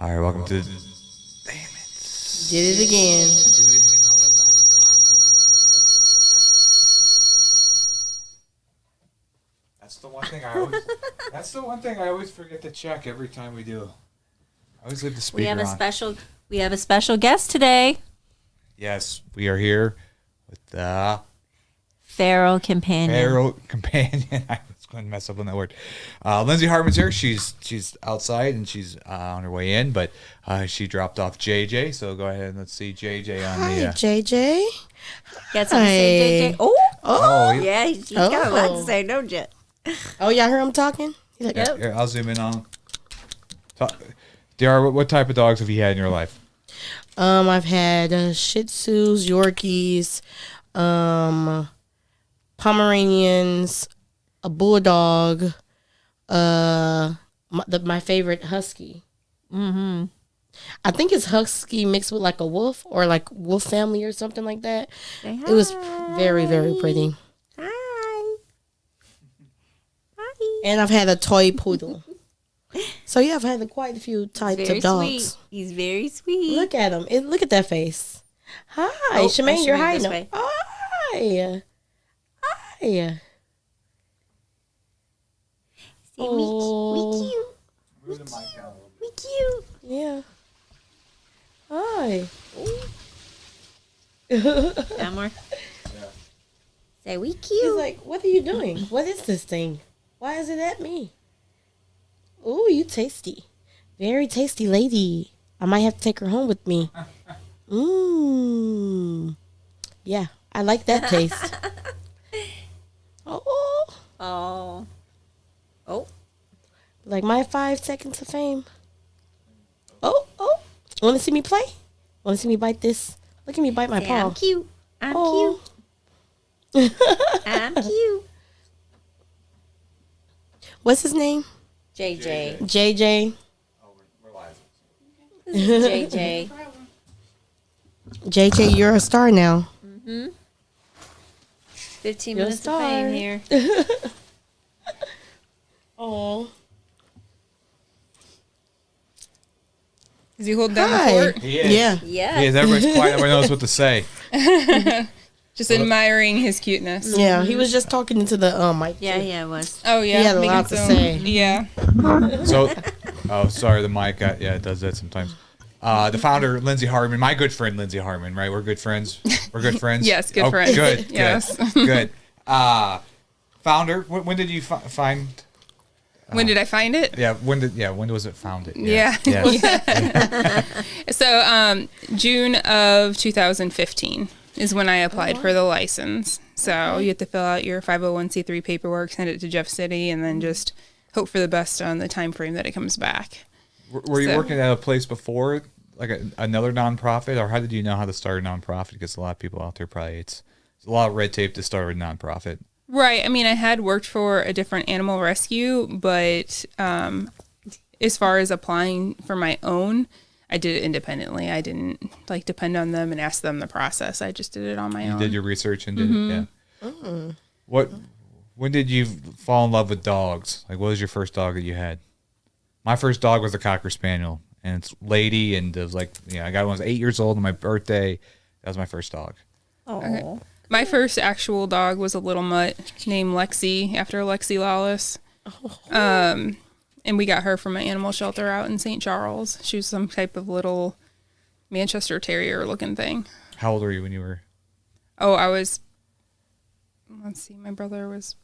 All right, welcome to. Damn it! Did it again. That's the one thing I always. That's the one thing I always forget to check every time we do. I always leave the speaker We have a on. special guest today. Yes, we are here with the Feral companion. Feral companion. I was going to mess up on that word. Lindsay Harmon's here. She's outside and she's on her way in, but she dropped off JJ. So go ahead and let's see JJ on Hi, the. JJ. Got something to say, JJ? Oh, Yeah, he's got a lot to say, don't you? Oh, y'all heard him talking? He's like, Yeah, here, I'll zoom in on him. DR, what type of dogs have you had in your life? I've had Shih Tzus, Yorkies, Pomeranians, a Bulldog, my favorite Husky. Mm-hmm. I think it's Husky mixed with like a wolf or like wolf family or something like that. It was very, very pretty. Hi. And I've had a toy poodle. So yeah, I've had quite a few types of dogs. Sweet. He's very sweet. Look at him. Look at that face. Hi, Oh, Shemaine, you're Shemaine, this hiding. way. Hi. Hi. See, we cute. Move the mic down a little bit. We cute. Yeah. Hi. Down more. Yeah. Say we He's cute. like, what are you doing? What is this thing? Why is it at me? Ooh, you tasty. Very tasty lady. I might have to take her home with me. Mmm. Yeah, I like that taste. Oh. Oh. Oh. Like my 5 seconds of fame. Oh. Want to see me play? Want to see me bite this? Look at me bite my Say, paw. I'm cute. I'm Oh. cute. I'm cute. What's his name? JJ. JJ. Oh, we're live. JJ. JJ, you're a star now. 15 You're a minutes of fame here. Oh. Is he holding down Hi. the fort? He is. Yeah. Yeah. He is. Everybody's quiet. Nobody knows what to say. Just admiring his cuteness. Yeah, he was just talking into the mic. Yeah, too. yeah, it was. Oh yeah, He had a making lot to some- say. Yeah. So, sorry, the mic. Yeah, it does that sometimes. The founder, Lindsay Harmon, my good friend, Lindsay Harmon, right? We're good friends. We're good friends. Yes, good friends. Good. Yes. Good. Founder. When did you find? When did I find it? Yeah. When was it founded? Yeah. Yes. So June of 2015 is when I applied for the license. So you have to fill out your 501c3 paperwork, send it to Jeff City, and then just hope for the best on the time frame that it comes back. Were you So- working at a place before, like another nonprofit, or how did you know how to start a nonprofit? Because a lot of people out there probably it's a lot of red tape to start a nonprofit. Right. I mean, I had worked for a different animal rescue, but as far as applying for my own, I did it independently. I didn't depend on them and ask them the process. I just did it on my You own. did your research and did it. Yeah. When did you fall in love with dogs? Like, what was your first dog that you had? My first dog was a Cocker Spaniel, and it's Lady, and it was I got one when I was 8 years old on my birthday. That was my first dog. Oh. My first actual dog was a little mutt named Lexi, after Lexi Lawless. And we got her from an animal shelter out in St. Charles. She was some type of little Manchester Terrier looking thing. How old were you when you were? Oh, I was, let's see, my brother was,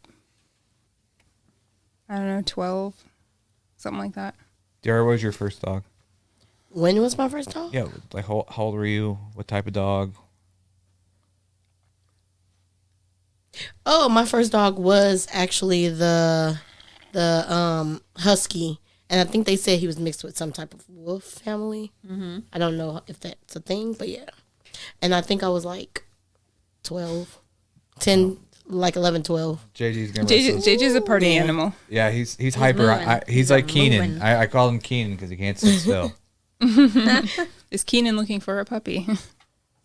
I don't know, 12, something like that. Dara, what was your first dog? When was my first dog? Yeah, like how old were you? What type of dog? Oh, my first dog was actually the Husky, and I think they said he was mixed with some type of wolf family. Mm-hmm. I don't know if that's a thing, but yeah. And I think I was like 12, 10, like 11, 12. JJ's gonna JJ's a party Yeah. animal. Yeah, he's hyper. moving. He's like Keenan. moving. I call him Keenan because he can't sit still. Is Keenan looking for a puppy?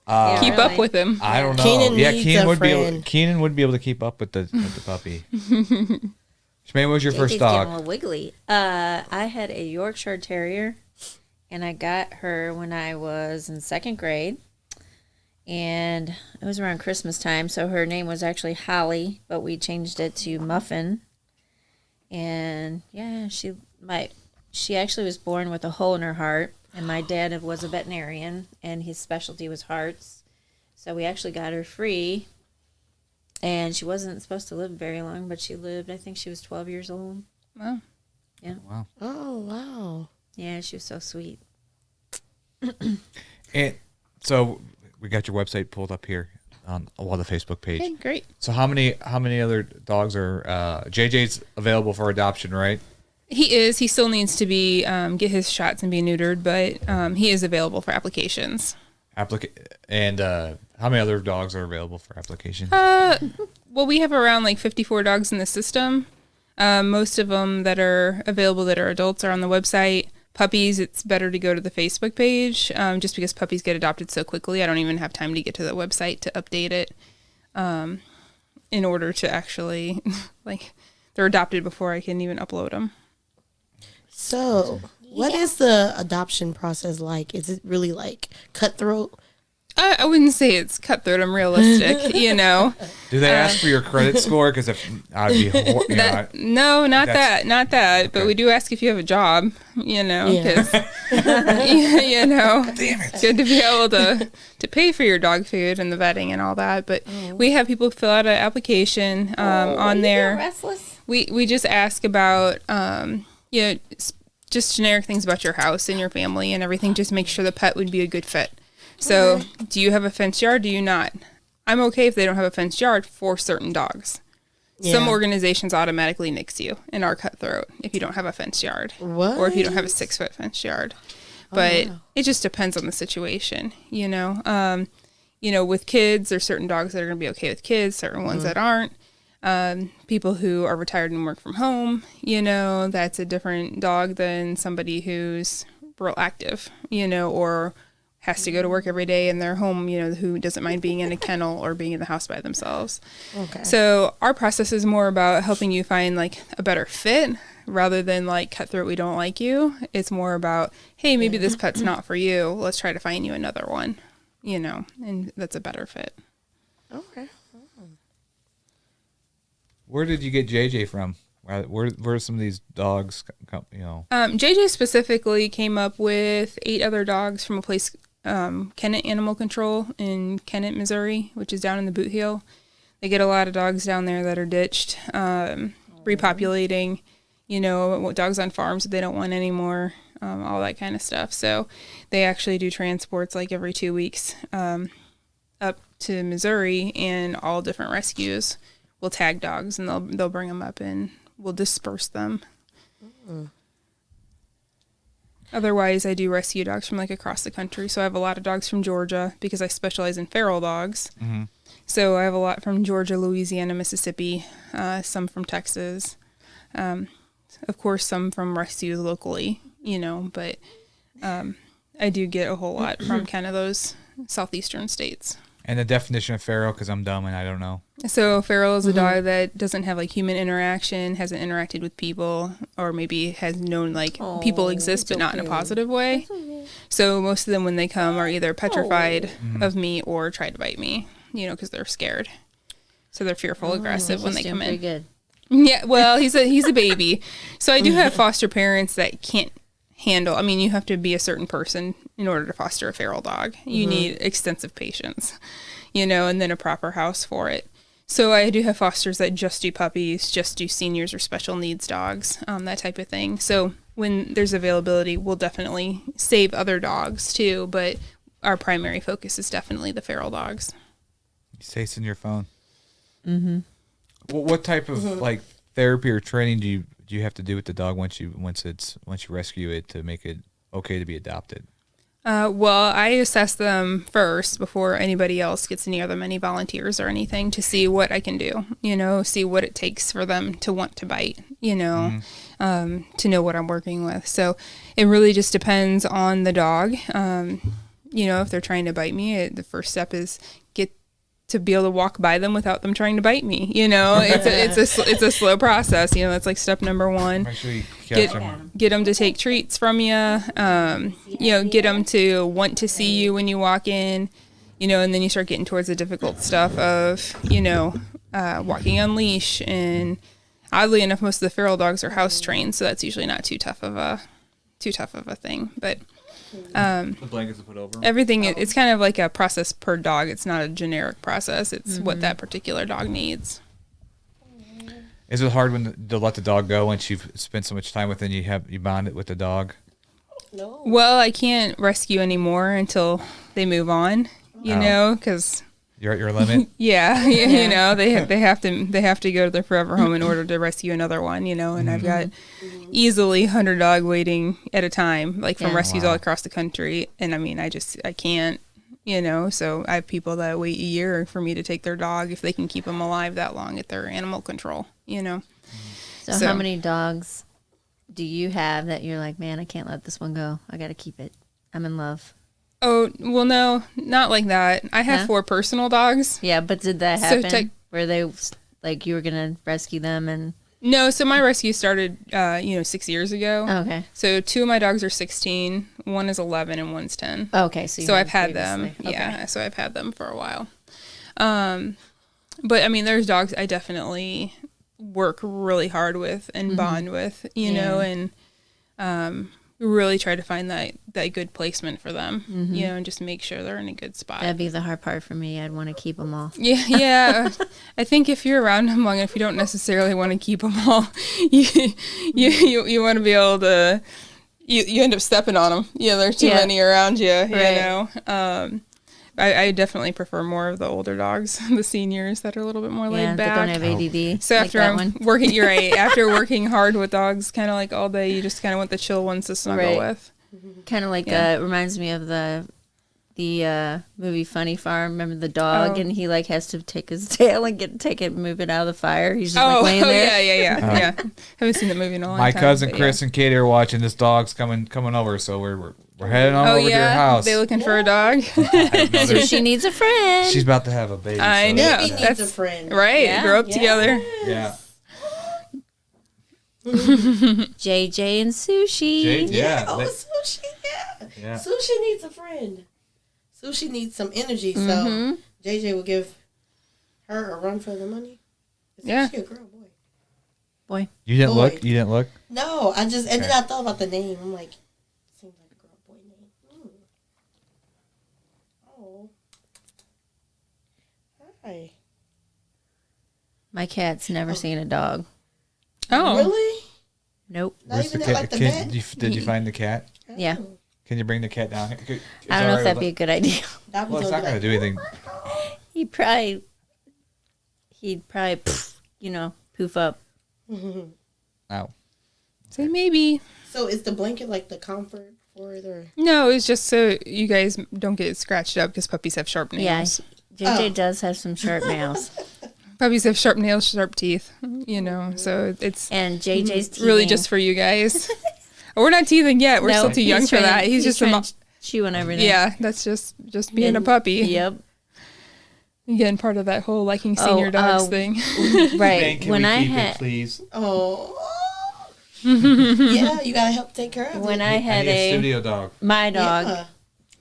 Yeah, Keep really. up with him. I don't know. Keenan yeah, needs Keenan a would be friend. Keenan would be able to keep up with the puppy. Shemaine, what was your first JJ's getting a dog? little wiggly. I had a Yorkshire Terrier, and I got her when I was in second grade. And it was around Christmas time, so her name was actually Holly, but we changed it to Muffin. And yeah, she actually was born with a hole in her heart, and my dad was a veterinarian, and his specialty was hearts. So we actually got her free, and she wasn't supposed to live very long, but she lived, I think she was 12 years old. Wow. Yeah. Wow. Oh, wow. Yeah, she was so sweet. And so we got your website pulled up here on the Facebook page. Okay, great. So how many other dogs are JJ's available for adoption, right? He is. He still needs to be get his shots and be neutered, but he is available for applications. And how many other dogs are available for application? Well, we have around like 54 dogs in the system. Most of them that are available that are adults are on the website. Puppies, it's better to go to the Facebook page just because puppies get adopted so quickly. I don't even have time to get to the website to update it in order to actually, like, they're adopted before I can even upload them. So, what is the adoption process like? Is it really like cutthroat? I wouldn't say it's cutthroat. I'm realistic, you know. Do they ask for your credit score? Because if I'd be, No, not that. But we do ask if you have a job, you know, because you know, it's good to be able to pay for your dog food and the vetting and all that. But we have people fill out an application on there. Restless. We just ask about you know, just generic things about your house and your family and everything. Just make sure the pet would be a good fit. So, do you have a fenced yard? Do you not? I'm okay if they don't have a fenced yard for certain dogs. Yeah. Some organizations automatically nix you and are cutthroat if you don't have a fenced yard. What? Or if you don't have a 6-foot fenced yard. But it just depends on the situation, you know. You know, with kids, there's certain dogs that are going to be okay with kids, certain ones that aren't. People who are retired and work from home, you know, that's a different dog than somebody who's real active, you know, or has to go to work every day in their home, you know, who doesn't mind being in a kennel or being in the house by themselves. Okay. So our process is more about helping you find like a better fit rather than like cutthroat, we don't like you. It's more about, hey, maybe this pet's not for you. Let's try to find you another one, you know, and that's a better fit. Okay. Where did you get JJ from? Where some of these dogs come, you know? JJ specifically came up with 8 other dogs from a place, Kennett Animal Control in Kennett, Missouri, which is down in the Boot Heel. They get a lot of dogs down there that are ditched, repopulating, you know, dogs on farms that they don't want anymore, all that kind of stuff. So they actually do transports like every 2 weeks up to Missouri, and all different rescues will tag dogs, and they'll bring them up and we'll disperse them. Otherwise, I do rescue dogs from like across the country. So I have a lot of dogs from Georgia because I specialize in feral dogs. Mm-hmm. So I have a lot from Georgia, Louisiana, Mississippi, some from Texas. Of course, some from rescues locally, you know, but I do get a whole lot from kind of those southeastern states. And the definition of feral, because I'm dumb and I don't know. So feral is a dog that doesn't have like human interaction, hasn't interacted with people, or maybe has known like people exist but not in a positive way. So most of them when they come are either petrified of me or try to bite me, you know, because they're scared. So they're fearful, aggressive when they come in. Good. Yeah, well, he's a baby. So I do have foster parents that can't handle. I mean, you have to be a certain person in order to foster a feral dog. You need extensive patience, you know, and then a proper house for it. So I do have fosters that just do puppies, just do seniors or special needs dogs, that type of thing. So when there's availability, we'll definitely save other dogs too, but our primary focus is definitely the feral dogs. You say it's in your phone. Mm-hmm. What type of like therapy or training do you have to do with the dog once you rescue it to make it okay to be adopted? Well, I assess them first before anybody else gets near them, any volunteers or anything, to see what I can do, you know, see what it takes for them to want to bite, you know, to know what I'm working with. So it really just depends on the dog. You know, if they're trying to bite me, the first step is get to be able to walk by them without them trying to bite me. You know, it's a slow process. You know, that's like step number one. Make sure you catch them. Get them to take treats from you. You know, get them to want to see you when you walk in. You know, and then you start getting towards the difficult stuff of, you know, walking on leash. And oddly enough, most of the feral dogs are house trained, so that's usually not too tough of a thing. But The blankets to put over 'em? everything, it's kind of like a process per dog. It's not a generic process. It's what that particular dog needs. Is it hard to let the dog go once you've spent so much time with it and you bond it with the dog? No. Well, I can't rescue anymore until they move on, you know, because You're at your limit? yeah, you know, they have to go to their forever home in order to rescue another one, you know, and I've got easily 100 dog waiting at a time, like from rescues all across the country. And I mean, I can't, you know, so I have people that wait a year for me to take their dog if they can keep them alive that long at their animal control, you know. So how many dogs do you have that you're like, man, I can't let this one go. I got to keep it. I'm in love. Oh, well, no, not like that. I have 4 personal dogs. Yeah, but did that happen where they, like, you were going to rescue them and... No, so my rescue started, 6 years ago. Oh, okay. So 2 of my dogs are 16, 1 is 11, and 1's 10. Oh, okay, so I've had them. Okay. Yeah, so I've had them for a while. But I mean, there's dogs I definitely work really hard with and bond with, you know, and really try to find that good placement for them, you know, and just make sure they're in a good spot. That'd be the hard part for me. I'd want to keep them all. Yeah. I think if you're around them long enough, you don't necessarily want to keep them all. You want to be able to. You end up stepping on them. Yeah, there's too many around you. You know. I definitely prefer more of the older dogs, the seniors that are a little bit more laid back. That don't have ADD. So after after working hard with dogs, kind of like all day, you just kind of want the chill ones to snuggle with. Kind of like it reminds me of the movie Funny Farm. Remember the dog, and he like has to take his tail and take it, move it out of the fire. He's just like laying there. Yeah. Haven't seen the movie in a long time. My cousin Chris and Katie are watching. This dog's coming over, so we're heading on over to your house. They looking for a dog? So she needs a friend. She's about to have a baby. I know. Baby needs a friend. Right. Yeah. Grow up together. Yeah. JJ and Sushi. Yeah. Oh, Sushi. Yeah. Sushi needs a friend. Sushi needs some energy, so JJ will give her a run for the money. Is she a girl, boy? You didn't look. You didn't look. No, and then I thought about the name. I'm like, seems like a girl boy name. Oh, hi. My cat's never seen a dog. Oh, Really? Nope. Not even at, like the vet? Did you find the cat? Yeah. Can you bring the cat down? I don't know if that'd be a good idea. That Well, was it's not going to do anything. He'd probably, poof up. Ow. so maybe. So is the blanket like the comfort for it, or? No, it's just so you guys don't get scratched up because puppies have sharp nails. Yeah, JJ does have some sharp nails. Puppies have sharp nails, sharp teeth, you know, so it's And JJ's teething. really just for you guys. We're not teething yet. We're still too young for that. He's just trying to chew on everything. Yeah, that's just being a puppy. Yep. Again, part of that whole liking senior dogs thing. Right. Can when we I keep had it, please? Oh. Yeah, you gotta help take care of it. when I had need a a studio dog. my dog, Yeah.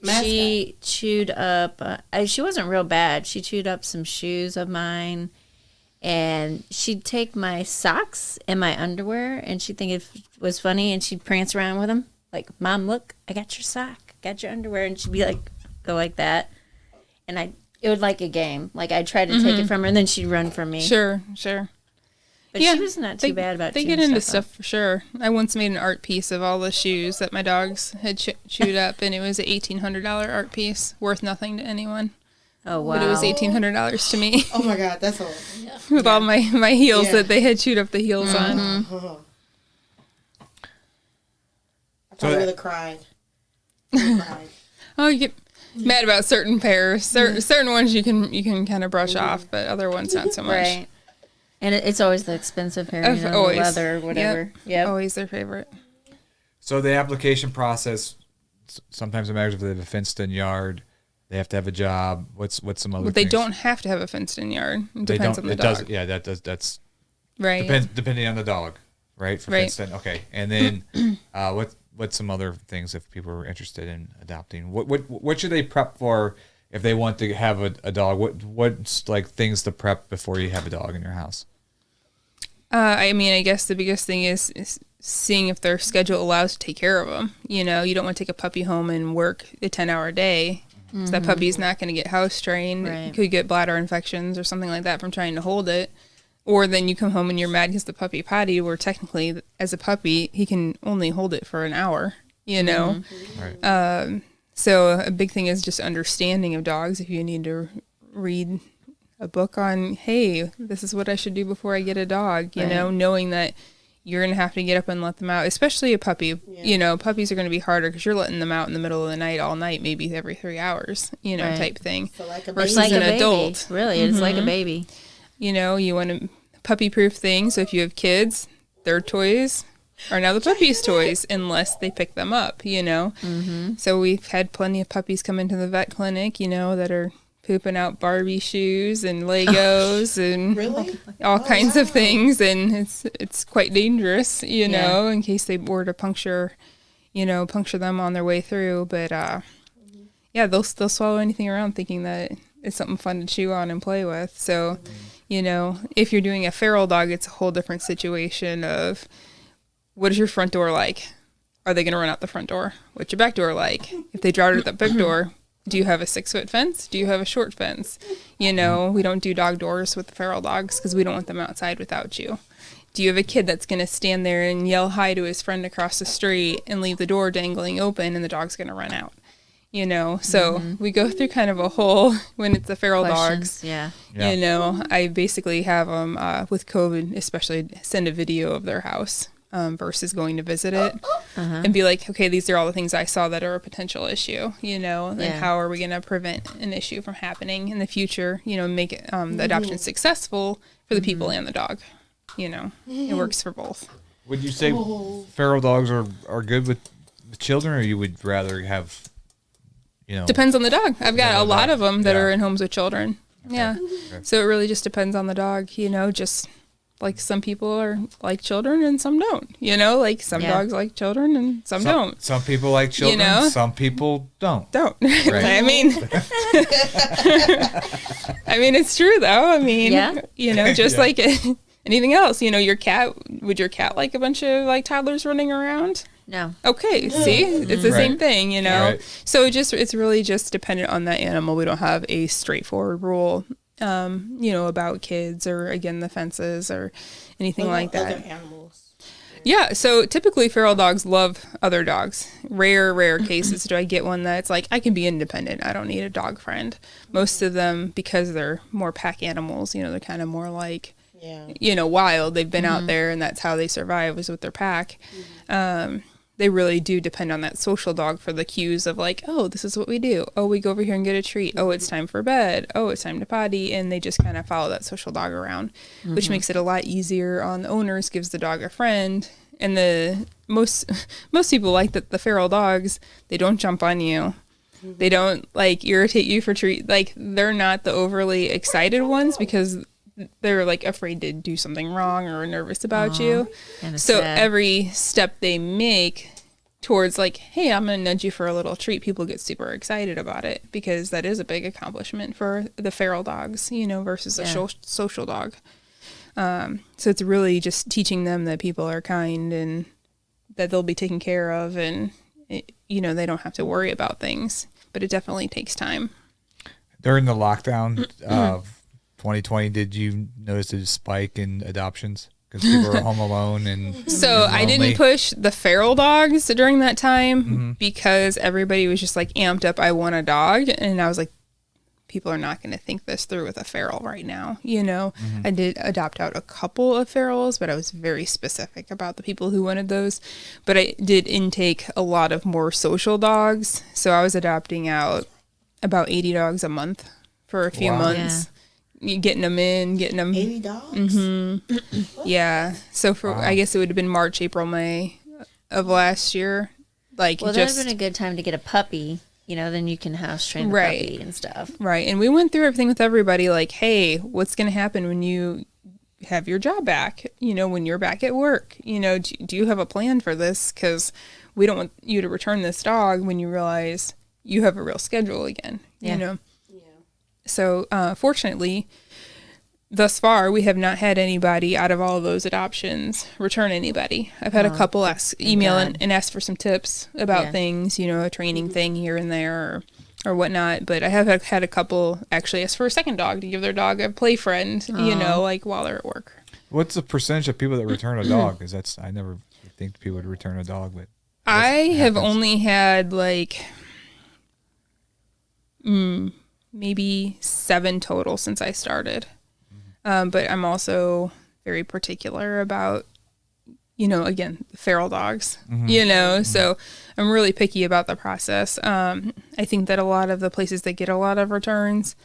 Mascot. she chewed up. She wasn't real bad. She chewed up some shoes of mine, and she'd take my socks and my underwear, and she'd think it was funny, and she'd prance around with them, like, "Mom, look, I got your sock, got your underwear," and she'd be like, go like that, and it would like a game. Like I'd try to take it from her, and then she'd run from me. Sure. But she was not too bad about. They chewing get into stuff stuff for sure. I once made an art piece of all the shoes that my dogs had chewed up, and it was an $1,800 art piece, worth nothing to anyone. Oh wow! But it was $1,800 to me. Oh my God, that's all. With all my heels that they had chewed up the heels on. I probably would have cried. Oh, you get mad about certain pairs. Certain ones you can kind of brush off, but other ones not so much. Right. And it's always the expensive pair, the Always. leather or whatever. Yep. Always their favorite. So the application process, sometimes it matters if they have a fenced-in yard. They have to have a job. What's some other? But they things? don't have to have a fenced-in yard. It They depends don't. on the It dog. does. Yeah, that's Right. depending on the dog, right? For Right. fenced in. Okay, and then what's some other things if people are interested in adopting? What should they prep for if they want to have a dog? What's like things to prep before you have a dog in your house? I mean, I guess the biggest thing is seeing if their schedule allows to take care of them. You know, you don't want to take a puppy home and work a 10-hour day. So that puppy's not going to get house trained. Right. It could get bladder infections or something like that from trying to hold it. Or then you come home and you're mad because the puppy potty, where technically as a puppy, he can only hold it for an hour, you know? Right. So a big thing is just understanding of dogs. If you need to read a book on, hey, this is what I should do before I get a dog, you know, knowing that you're going to have to get up and let them out, especially a puppy. You know, puppies are going to be harder because you're letting them out in the middle of the night all night, maybe every 3 hours, you know, type thing. So like a Versus baby. It's like an a adult. baby. Really, it's like a baby. You know, you want a puppy-proof thing. So if you have kids, their toys are now the puppy's toys unless they pick them up, you know. So we've had plenty of puppies come into the vet clinic, you know, that are pooping out Barbie shoes and Legos and Really? all kinds of things, and it's quite dangerous, you know, in case they were to puncture them on their way through. But yeah, they'll swallow anything around thinking that it's something fun to chew on and play with. So, you know, if you're doing a feral dog, it's a whole different situation of what is your front door like? Are they going to run out the front door? What's your back door like? If they draw it at the back door, do you have a 6-foot fence? Do you have a short fence? You know, we don't do dog doors with the feral dogs because we don't want them outside without you. Do you have a kid that's going to stand there and yell hi to his friend across the street and leave the door dangling open and the dog's going to run out? You know, so we go through kind of a whole, when it's the feral dogs, Yeah. Yeah. you know, I basically have them with COVID, especially send a video of their house versus going to visit it and be like, okay, these are all the things I saw that are a potential issue, you know, and how are we going to prevent an issue from happening in the future, you know, make it, the adoption successful for the people and the dog, you know, it works for both. Would you say feral dogs are good with children, or you would rather have, you know? Depends on the dog. I've got a lot of them that Yeah. are in homes with children. Yeah. Okay. So it really just depends on the dog, you know, just like some people are like children and some don't, you know, like some dogs like children and some don't. Some people like children, know? some people don't. Don't. Right. I mean, it's true though. I mean, you know, just like anything else, you know, would your cat like a bunch of like toddlers running around? No. Okay, see, it's the same thing, you know. Right. So it's really just dependent on that animal. We don't have a straightforward rule, you know, about kids or again the fences or anything like that. Other animals. Yeah, so typically feral dogs love other dogs. Rare cases do I get one that's like, I can be independent. I don't need a dog friend. Most of them, because they're more pack animals, you know, they're kind of more like, you know, wild. They've been out there and that's how they survive, was with their pack. They really do depend on that social dog for the cues of like, oh, this is what we do. Oh, we go over here and get a treat. Oh, it's time for bed. Oh, it's time to potty. And they just kind of follow that social dog around, which makes it a lot easier on the owners, gives the dog a friend. And the most people like that the feral dogs, they don't jump on you. They don't like irritate you for treat. Like they're not the overly excited ones because they're like afraid to do something wrong or nervous about you. So every step they make towards like, hey, I'm going to nudge you for a little treat, people get super excited about it because that is a big accomplishment for the feral dogs, you know, versus a social dog. So it's really just teaching them that people are kind and that they'll be taken care of and, you know, they don't have to worry about things, but it definitely takes time. During the lockdown of 2020, did you notice a spike in adoptions because people were home alone and so and I didn't push the feral dogs during that time because everybody was just like amped up, I want a dog, and I was like, people are not going to think this through with a feral right now, you know. I did adopt out a couple of ferals, but I was very specific about the people who wanted those. But I did intake a lot of more social dogs, so I was adopting out about 80 dogs a month for a few months. Getting them 80 dogs? Yeah. So for I guess it would have been March, April, May of last year. Like Well, that would have been a good time to get a puppy. then you can house train the Right. puppy and stuff. Right. And we went through everything with everybody, like, hey, what's going to happen when you have your job back? When you're back at work, do you have a plan for this? Because we don't want you to return this dog when you realize you have a real schedule again, Yeah. So, fortunately, thus far, we have not had anybody out of all of those adoptions return anybody. I've had a couple email and ask for some tips about things, a training thing here and there or whatnot. But I have had a couple actually ask for a second dog to give their dog a play friend, like while they're at work. What's the percentage of people that return a dog? Because I never think people would return a dog, but I have only had maybe 7 total since I started. But I'm also very particular about, again, feral dogs, so I'm really picky about the process. I think that a lot of the places that get a lot of returns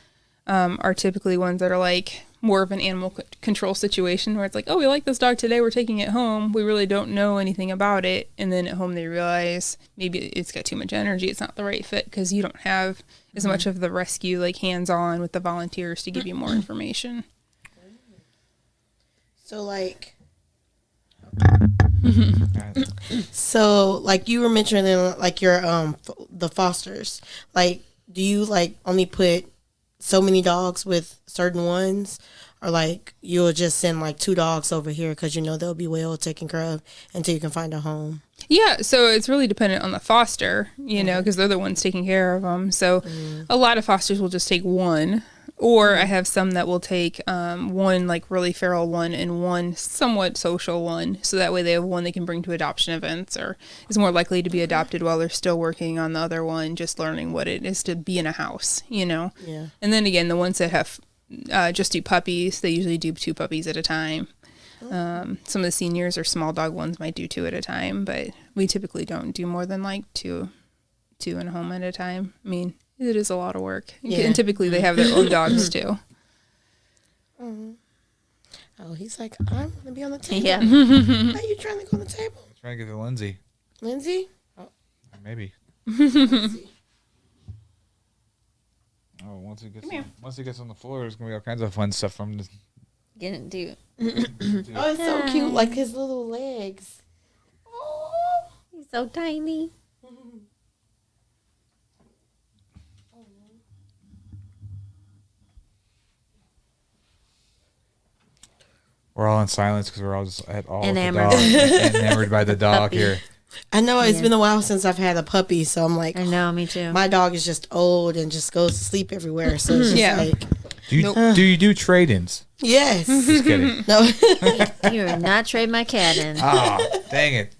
are typically ones that are more of an animal control situation where it's like, oh, we like this dog today, we're taking it home. We really don't know anything about it. And then at home they realize maybe it's got too much energy. It's not the right fit because you don't have as much of the rescue hands-on with the volunteers to give you more information. So you were mentioning your the fosters. Do you only put so many dogs with certain ones, or you'll just send 2 dogs over here because they'll be well taken care of until you can find a home? Yeah, so it's really dependent on the foster, because they're the ones taking care of them. So a lot of fosters will just take one, or I have some that will take one really feral one and one somewhat social one, so that way they have one they can bring to adoption events, or is more likely to be adopted while they're still working on the other one, just learning what it is to be in a house, Yeah. And then again, the ones that have just do puppies, they usually do 2 puppies at a time. Some of the seniors or small dog ones might do 2 at a time, but we typically don't do more than 2 in a home at a time. I mean, it is a lot of work. Yeah. And typically they have their own dogs too. Oh, he's like, I'm going to be on the table. Yeah. Are you trying to go on the table? trying to get to Lindsay. Lindsay? Oh. Maybe. Oh, once he gets on the floor, there's gonna be all kinds of fun stuff from the. Gonna do. Oh, it's so cute, his little legs. Oh, he's so tiny. We're all in silence because we're all just at all Enamored. with the dog, enamored by the dog here. I know it's been a while since I've had a puppy, so I'm like, I know, me too. My dog is just old and just goes to sleep everywhere. So it's just do you do trade-ins? Yes. Just kidding. No. You are not trade my cat in. Ah, dang it.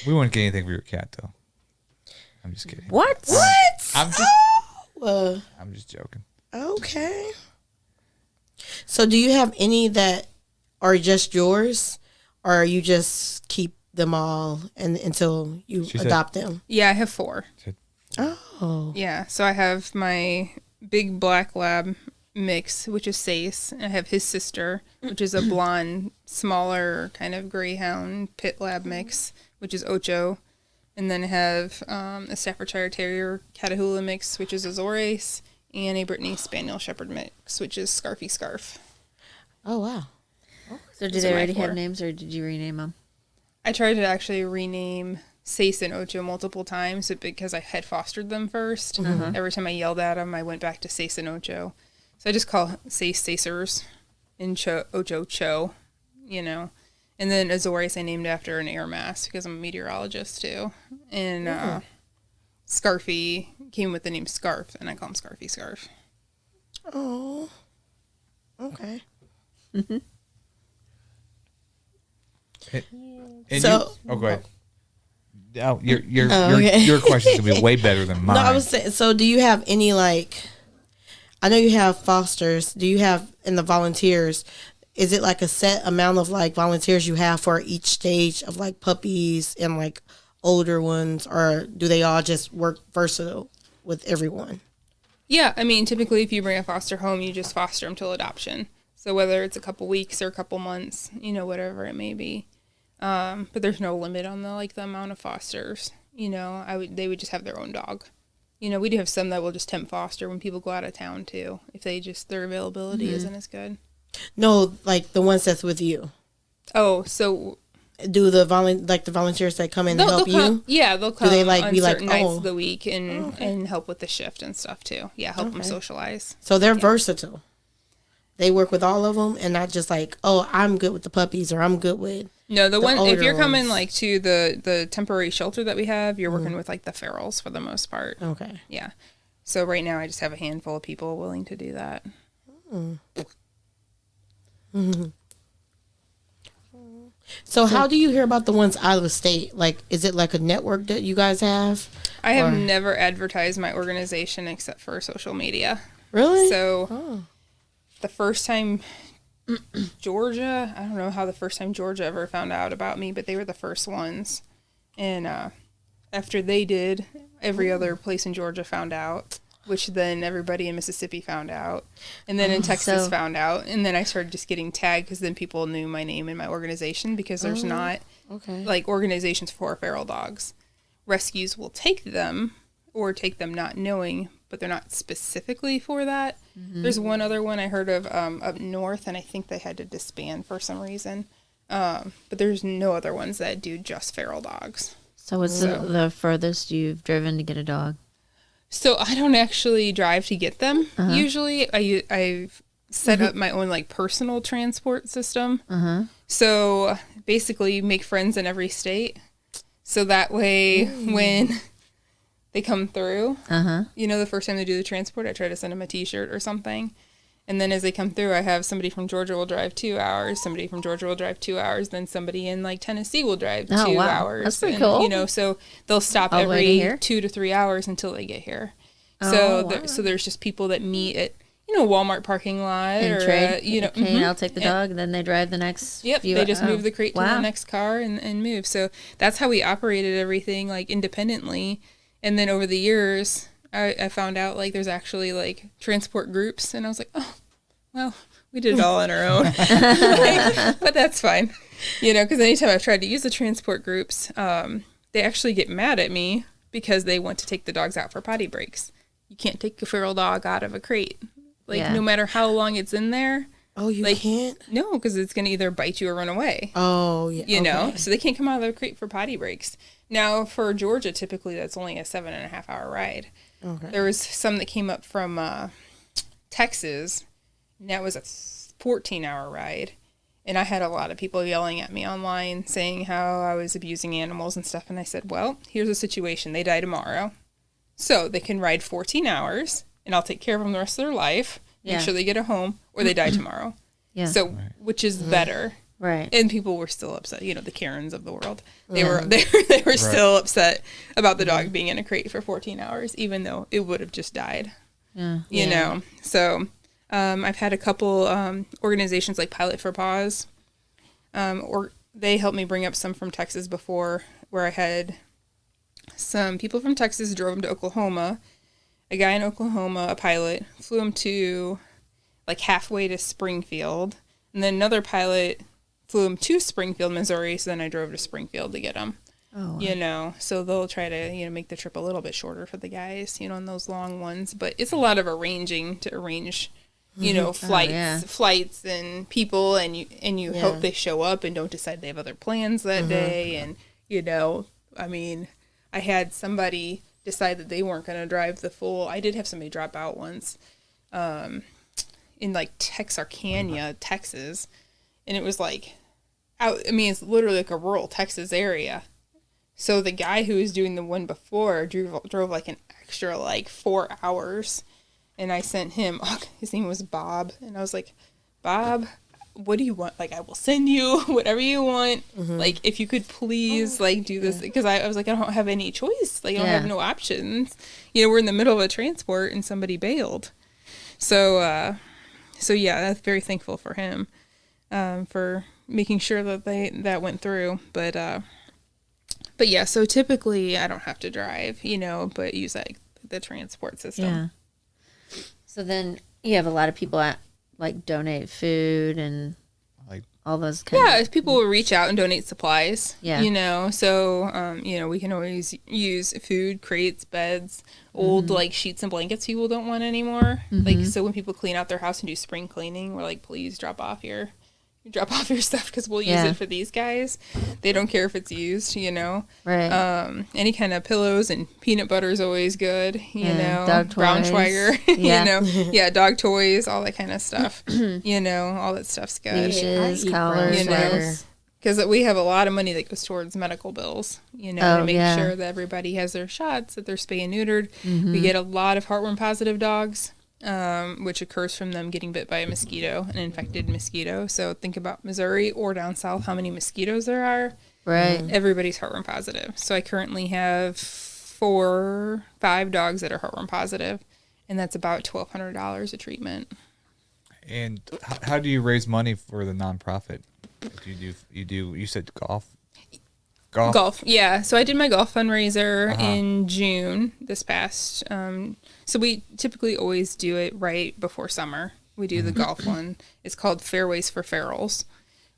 We wouldn't get anything for your cat though. I'm just kidding. What? I'm just joking. Okay. So do you have any that are just yours, or you just keep them all until you adopt them? Yeah, I have 4. Oh. Yeah, so I have my big black lab mix, which is Sace. I have his sister, which is a blonde, smaller kind of greyhound pit lab mix, which is Ocho. And then I have a Staffordshire Terrier Catahoula mix, which is Azores, and a Brittany Spaniel Shepherd mix, which is Scarfy Scarf. Oh, wow. So did they already have names, or did you rename them? I tried to actually rename Sace and Ocho multiple times because I had fostered them first. Mm-hmm. Every time I yelled at them, I went back to Sace and Ocho. So I just call Sace Sacers and Ocho Cho, And then Azores I named after an air mass because I'm a meteorologist too. And Scarfy came with the name Scarf, and I call him Scarfy Scarf. Oh. Okay. Mm-hmm. Go ahead. Oh, your question's gonna be way better than mine. No, I was saying. So, do you have any I know you have fosters. Do you have in the volunteers? Is it a set amount of volunteers you have for each stage of puppies and older ones, or do they all just work versatile with everyone? Yeah, I mean, typically if you bring a foster home, you just foster them till adoption. So whether it's a couple weeks or a couple months, whatever it may be. But there's no limit on the amount of fosters. They would just have their own dog. We do have some that will just temp foster when people go out of town too, if their availability Mm-hmm. isn't as good. No, like the ones that's with you. Oh, so Do the volunteers that come in and help you? Yeah, they'll come. Do they on be like, certain nights oh. of the week and help with the shift and stuff too. Yeah, help them socialize. So they're versatile. They work with all of them and not just like, oh, I'm good with the puppies or I'm good with. No, the one, if older you're coming ones. like to the temporary shelter that we have, you're working with like the ferals for the most part. Okay. Yeah. So right now I just have a handful of people willing to do that. So how do you hear about the ones out of state? Like, is it like a network that you guys have? I have Or- never advertised my organization except for social media. Really? So the first time Georgia, I don't know how the first time Georgia ever found out about me, but they were the first ones. And after they did, every other place in Georgia found out, which then everybody in Mississippi found out. And then in Texas found out. And then I started just getting tagged because then people knew my name and my organization because there's not like organizations for feral dogs. Rescues will take them or take them not knowing, but they're not specifically for that. There's one other one I heard of up north, and I think they had to disband for some reason. But there's no other ones that do just feral dogs. So what's the furthest you've driven to get a dog? So I don't actually drive to get them. Usually I've set up my own like personal transport system. So basically you make friends in every state. So that way when they come through, the first time they do the transport, I try to send them a t-shirt or something. And then as they come through, I have somebody from Georgia will drive 2 hours, somebody from Georgia will drive 2 hours, then somebody in like Tennessee will drive 2 hours. That's pretty cool. So they'll stop All the way to every here? 2 to 3 hours until they get here. So there's just people that meet at Walmart parking lot And or trade. Okay, I'll take the dog, and then they drive the next. Yep, few they just move the crate to wow. the next car and move. So that's how we operated everything like independently. And then over the years, I found out like there's actually like transport groups, and I was like, oh, well, we did it all on our own. But that's fine, because anytime I've tried to use the transport groups, they actually get mad at me because they want to take the dogs out for potty breaks. You can't take a feral dog out of a crate. No matter how long it's in there. Oh, you can't? No, because it's going to either bite you or run away. Oh, yeah. You know? So they can't come out of the crate for potty breaks. Now, for Georgia, typically that's only a 7.5 hour ride. Okay. There was some that came up from Texas, and that was a 14-hour ride. And I had a lot of people yelling at me online saying how I was abusing animals and stuff. And I said, well, here's the situation. They die tomorrow. So they can ride 14 hours, and I'll take care of them the rest of their life, make sure they get a home, or they die tomorrow. Yeah. So, which is better. Right. And people were still upset. The Karens of the world. They were still upset about the dog being in a crate for 14 hours, even though it would have just died. Yeah. You know. So, I've had a couple organizations like Pilot for Paws, or they helped me bring up some from Texas before, where I had some people from Texas drove them to Oklahoma. A guy in Oklahoma, a pilot, flew him to like halfway to Springfield, and then another pilot flew him to Springfield, Missouri. So then I drove to Springfield to get him. Oh, wow. So they'll try to make the trip a little bit shorter for the guys, on those long ones. But it's a lot of arrange flights and people, and you hope they show up and don't decide they have other plans that day. And I had somebody decide that they weren't going to drive the full. I did have somebody drop out once, in like Texarkana, Texas, and it was like it's literally like a rural Texas area. So the guy who was doing the one before drove like an extra like 4 hours. And I sent him, his name was Bob. And I was like, Bob, what do you want? Like, I will send you whatever you want. Like, if you could please, do this. Because I was like, I don't have any choice. Like, I don't have no options. We're in the middle of a transport and somebody bailed. So yeah, that's very thankful for him for making sure that that went through. But yeah, so typically I don't have to drive, but use the transport system. Yeah. So then you have a lot of people donate food and all those kinds Yeah, of... people will reach out and donate supplies. Yeah. You know, so, we can always use food, crates, beds, old, like, sheets and blankets people don't want anymore. Like, so when people clean out their house and do spring cleaning, we're like, please drop off your stuff because we'll use it for these guys. They don't care if it's used, you know. Right. Any kind of pillows and peanut butter is always good, you know. Dog toys. Braunschweiger, Yeah. you know. Yeah, dog toys, all that kind of stuff. You know, all that stuff's good. Leashes, I eat collars, you know. sweaters. Because we have a lot of money that goes towards medical bills, you know, to make sure that everybody has their shots, that they're spay and neutered. We get a lot of heartworm positive dogs, which occurs from them getting bit by a mosquito, an infected mosquito. So think about Missouri or down south, how many mosquitoes there are. Right. Everybody's heartworm positive. So I currently have 5 dogs that are heartworm positive, and that's about $1,200 a treatment. And how do you raise money for the nonprofit? You said golf? Golf, yeah. So I did my golf fundraiser in June this past. So we typically always do it right before summer. We do the golf one. It's called Fairways for Ferals.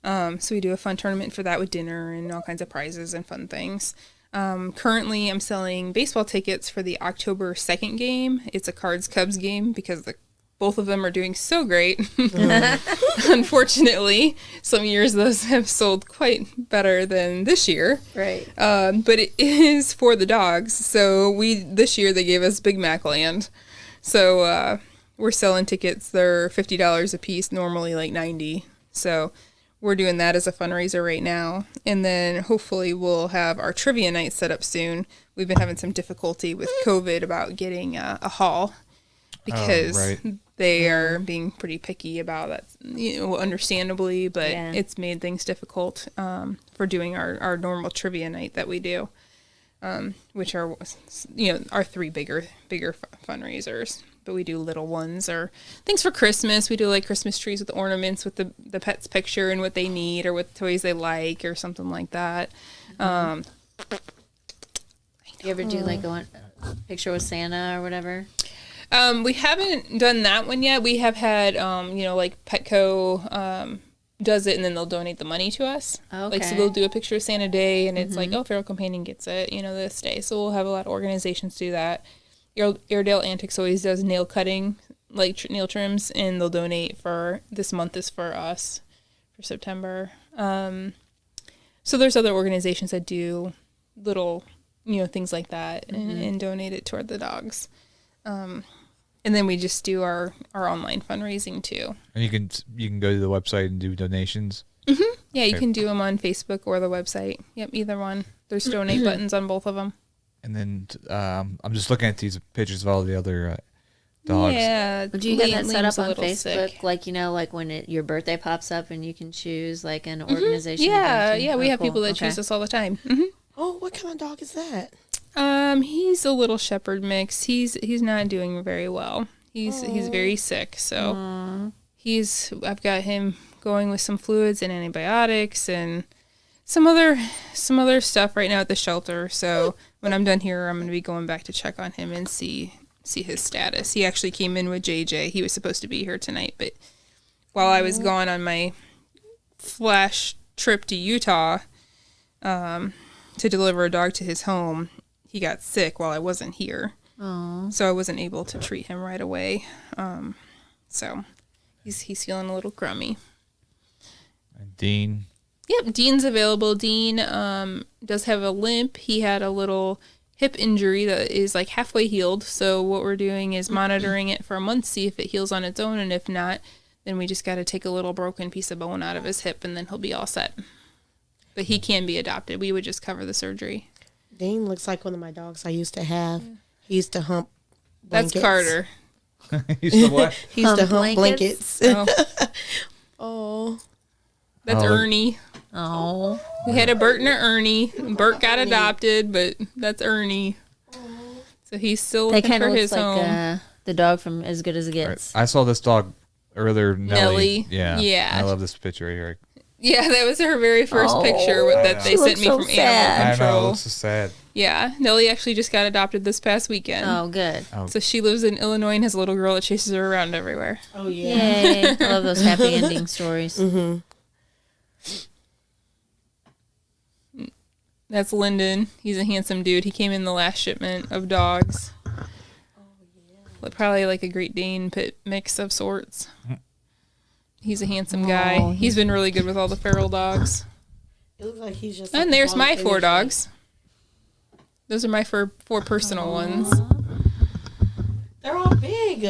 So we do a fun tournament for that with dinner and all kinds of prizes and fun things. Currently, I'm selling baseball tickets for the October 2nd game. It's a Cards-Cubs game because both of them are doing so great. Unfortunately, some years those have sold quite better than this year. Right. But it is for the dogs. So this year they gave us Big Mac Land. So we're selling tickets. They're $50 a piece, normally like $90. So we're doing that as a fundraiser right now. And then hopefully we'll have our trivia night set up soon. We've been having some difficulty with COVID about getting a hall because they are being pretty picky about that, you know, understandably, but it's made things difficult for doing our normal trivia night that we do, which are, you know, our 3 bigger fundraisers. But we do little ones or things for Christmas. We do like Christmas trees with ornaments with the pet's picture and what they need or what toys they like or something like that. You ever do like a picture with Santa or whatever? We haven't done that one yet. We have had, you know, like Petco does it and then they'll donate the money to us. Okay. Like, so they'll do a picture of Santa Day and it's like, oh, Feral Companion gets it, you know, this day. So we'll have a lot of organizations do that. Airedale Antics always does nail cutting, like nail trims, and they'll donate for this month is for us for September. So there's other organizations that do little, you know, things like that and donate it toward the dogs. And then we just do our online fundraising too. And you can go to the website and do donations. Yeah, you can do them on Facebook or the website. Yep, either one. There's donate buttons on both of them. And then I'm just looking at these pictures of all the other dogs. Yeah. Do you have that set up on Facebook? Sick. Like, you know, like when your birthday pops up and you can choose like an organization. Yeah, we have people that choose us all the time. Oh, what kind of dog is that? He's a little shepherd mix. He's not doing very well. He's very sick. So I've got him going with some fluids and antibiotics and some other stuff right now at the shelter. So when I'm done here, I'm going to be going back to check on him and see his status. He actually came in with JJ. He was supposed to be here tonight, but while I was gone on my flash trip to Utah to deliver a dog to his home, he got sick while I wasn't here. So I wasn't able to treat him right away. So he's feeling a little crummy. And Dean. Yep, Dean's available. Dean does have a limp. He had a little hip injury that is like halfway healed. So what we're doing is monitoring it for a month, see if it heals on its own. And if not, then we just got to take a little broken piece of bone out of his hip and then he'll be all set. But he can be adopted. We would just cover the surgery. Dean looks like one of my dogs I used to have. He used to hump blankets. That's Carter. He's the what? He used to hump blankets. Oh. That's Ernie. Oh. We had a Bert and an Ernie. Bert got adopted, but that's Ernie. So he's still looking for his home. Like the dog from As Good as It Gets. I saw this dog earlier, Nellie. Yeah. I love this picture right here. Yeah, that was her very first picture that they sent me from Animal Control. I know, it's so sad. Yeah, Nellie actually just got adopted this past weekend. Oh, good. So she lives in Illinois and has a little girl that chases her around everywhere. Oh, yeah. Yay. I love those happy ending stories. That's Lyndon. He's a handsome dude. He came in the last shipment of dogs. Probably like a Great Dane pit mix of sorts. He's a handsome guy. He's been really good with all the feral dogs. It looks like he's just. And there's my 4 dogs. Those are my four personal ones. They're all big.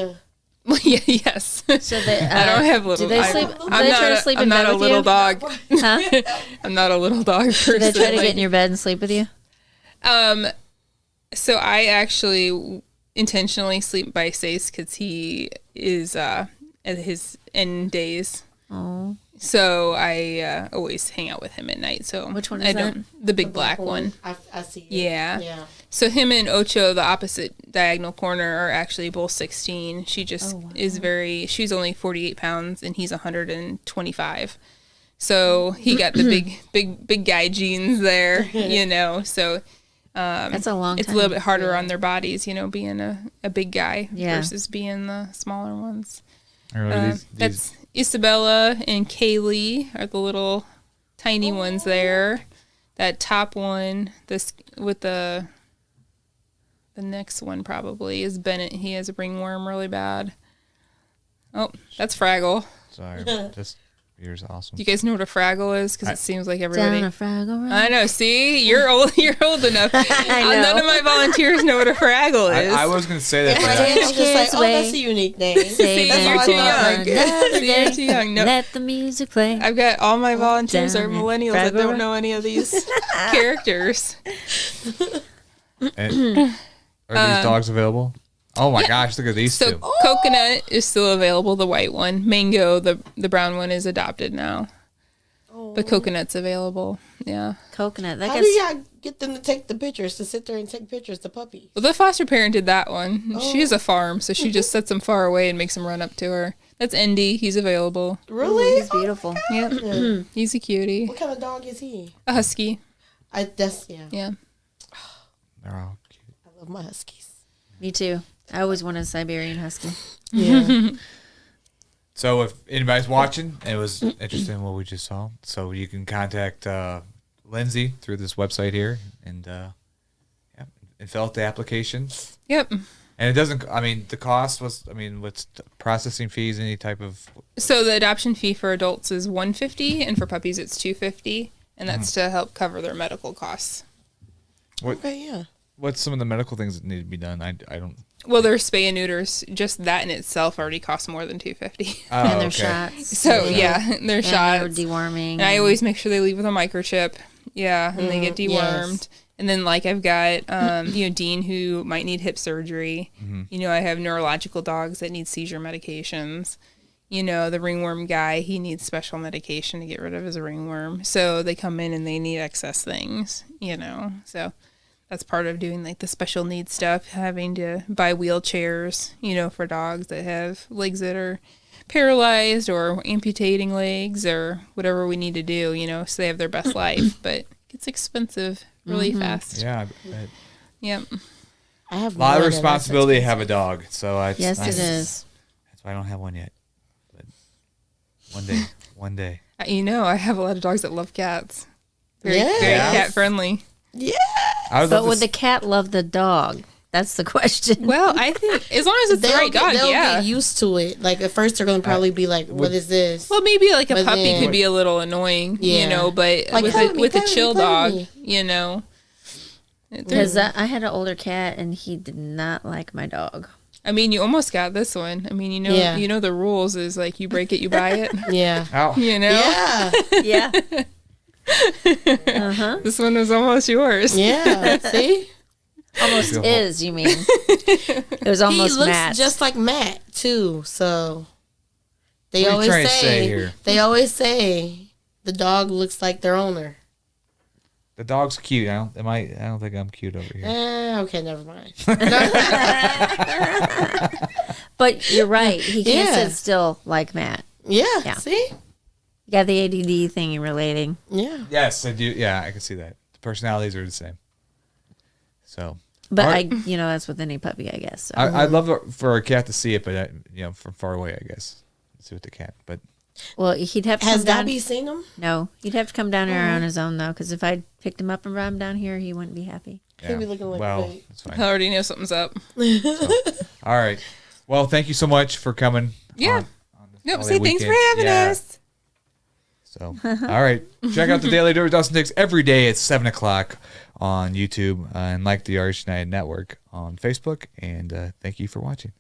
Yeah, yes. So they, I don't have little. Do they sleep? Do they try to sleep in bed with little you? dog. Huh? I'm not a little dog person. Do they try to get in your bed and sleep with you? So I actually intentionally sleep by Stace because he is at his end days. Oh. So I always hang out with him at night. So Which one is that? The big black one. I see it. Yeah. So him and Ocho, the opposite diagonal corner, are actually both 16. She just is she's only 48 pounds and he's 125. So he got the big guy genes there, you know. So That's a long time. it's a little bit harder on their bodies, you know, being a big guy Yeah. versus being the smaller ones. These That's Isabella and Kaylee are the little tiny ones there. That top one, this with the next one probably is Bennett. He has a ringworm really bad. Oh, that's Fraggle. sorry, just yours awesome. Do you guys know what a Fraggle is? Because it seems like everybody. Down a Fraggle Road. I know. See, you're old. You're old enough. I know. None of my volunteers know what a Fraggle is. I was gonna say that. My but dad's just like, Kids oh, that's way. a unique name. Save See, you're it too for young. another See, you're day. too young. No. Let the music play. I've got all my volunteers are Down it. millennials that Fraggle don't Road. know any of these characters. And are these dogs available? Oh my gosh, look at these So two. Coconut is still available, the white one. Mango, the brown one, is adopted now. But Coconut's available. Yeah. Coconut. That How do gets y'all get them to take the pictures, to sit there and take pictures, the puppies? Well, the foster parent did that one. She has a farm, so she just sets them far away and makes them run up to her. That's Indy. He's available. Really? He's beautiful. Yep. He's a cutie. What kind of dog is he? A husky. Yeah. Yeah. They're all cute. I love my huskies. Me too. I always wanted a Siberian Husky. Yeah. So if anybody's watching and it was interested in what we just saw, so you can contact Lindsay through this website here and fill out the application. Yep. And it doesn't. I mean, the cost was. I mean, what's processing fees? Any type of. So the adoption fee for adults is $150, and for puppies it's $250, and that's to help cover their medical costs. Okay, yeah. What's some of the medical things that need to be done? I don't. Well, there's spay and neuters. Just that in itself already costs more than $250. Oh, And their okay. shots. So yeah, their And their shots. deworming. And I always make sure they leave with a microchip. Yeah, and they get dewormed. yes. And then like I've got Dean who might need hip surgery. You know, I have neurological dogs that need seizure medications. You know, the ringworm guy, he needs special medication to get rid of his ringworm. So they come in and they need excess things, you know. So that's part of doing like the special needs stuff, having to buy wheelchairs, you know, for dogs that have legs that are paralyzed or amputating legs or whatever we need to do, you know, so they have their best life. But it gets expensive really fast. Yeah. I bet. Yep. I have A lot of one, and responsibility to have a dog, so it's Yes, nice. it is. That's why I don't have one yet. But one day. You know, I have a lot of dogs that love cats. Very, Yes. very Yeah. cat friendly. Yeah. I would But love would to the cat love the dog? That's the question. Well, I think as long as it's the right dog, they'll yeah. get used to it. Like at first, they're gonna probably be like, "What is this?" Well, maybe like a But puppy then- could be a little annoying, you Yeah. know, but Like, with play a, with me, with play a with me, chill play with dog, me. you know. Because I had an older cat and he did not like my dog. I mean, you almost got this one. I mean, Yeah. you know the rules is like you break it, you buy it. Yeah. Ow. You know, Yeah. Yeah. this one was almost yours. Yeah. See, Almost Beautiful. is, you mean? It was he almost looks Matt. just like Matt too. So they What are you always trying to say, say here? they always say the dog looks like their owner. The dog's cute. I don't think I'm cute over here. Okay, never mind. But you're right. He can't Yeah. sit still like Matt. Yeah. Yeah. See. You got the ADD thing relating. Yeah. Yes, I do. Yeah, I can see that. The personalities are the same. So But All right. that's with any puppy, I guess. So. I'd love for a cat to see it, but from far away, I guess. See with the cat, but Well, he'd have to Has come down. Dobby seen him? No, he'd have to come down here on his own though, because if I picked him up and brought him down here, he wouldn't be happy. He'd be looking like well, a babe. that's fine. I already know something's up. All right. Well, thank you so much for coming. Yeah. on this Nope. holiday Say thanks for weekend. having us. So, all right. Check out the Daily Dirt with Dustin Dix every day at 7 o'clock on YouTube and like the Irish United Network on Facebook. And thank you for watching.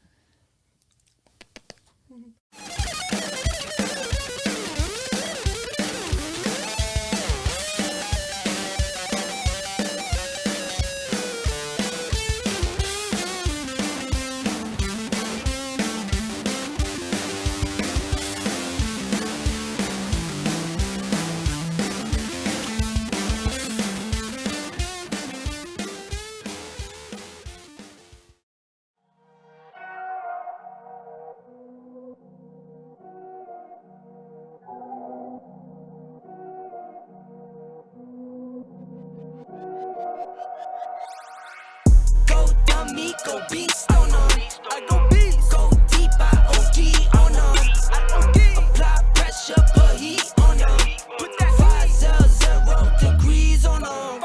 Go dummy, go beast on them. I go beast. Go deep, I OD on them. Apply pressure, put heat on them. Put that 500 degrees on them.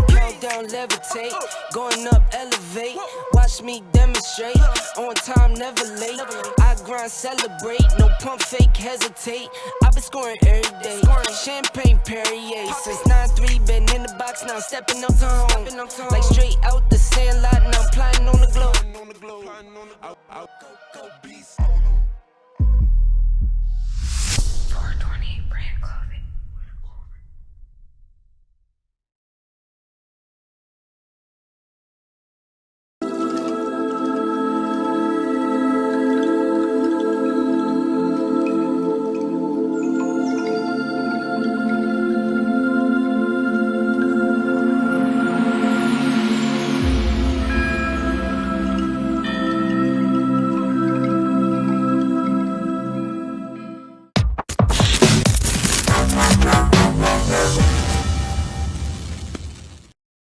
Countdown, levitate. Going up, elevate. Watch me demonstrate. On time, never late. I grind, celebrate. No pump, fake, hesitate. I've been scoring every day. Champagne Perrier. Since 9-3, been in the box now. Stepping up to home. Like straight out the sandlot. Now I'm plotting on the